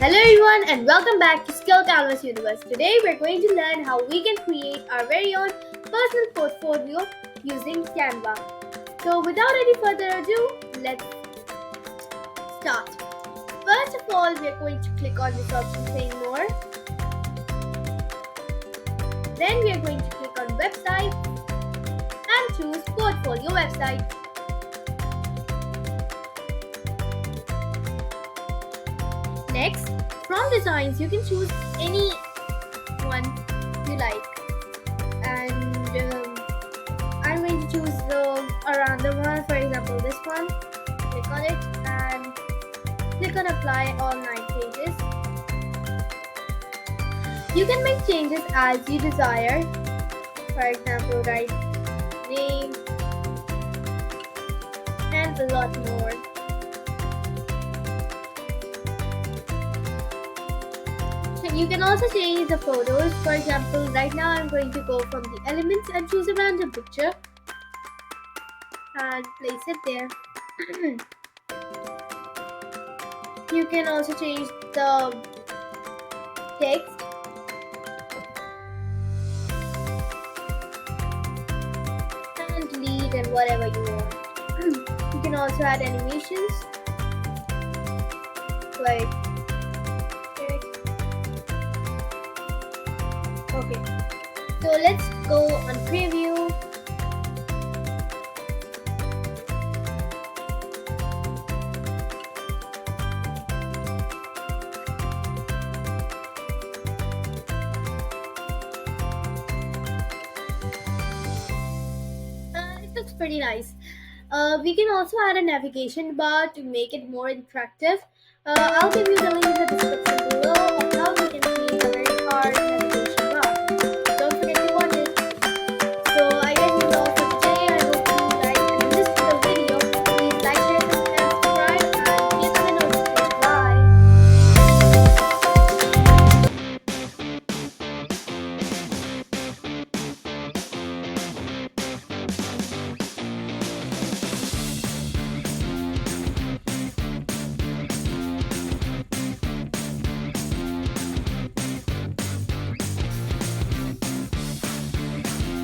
Hello everyone and welcome back to Skill Canvas Universe. Today we're going to learn how we can create our very own personal portfolio using Canva. So without any further ado, let's start. First of all, we're going to click on this option saying more. Then we're going to click on website and choose portfolio website. Next, from designs, you can choose any one you like. And I'm going to choose a random one, for example, this one. Click on it and click on apply all 9 pages. You can make changes as you desire. For example, write name and a lot more. You can also change the photos. For example, right now I'm going to go from the elements and choose a random picture and place it there. You can also change the text and delete and whatever you want. You can also add animations like okay, so let's go on preview. It looks pretty nice. We can also add a navigation bar to make it more interactive. I'll give you the link in the description below.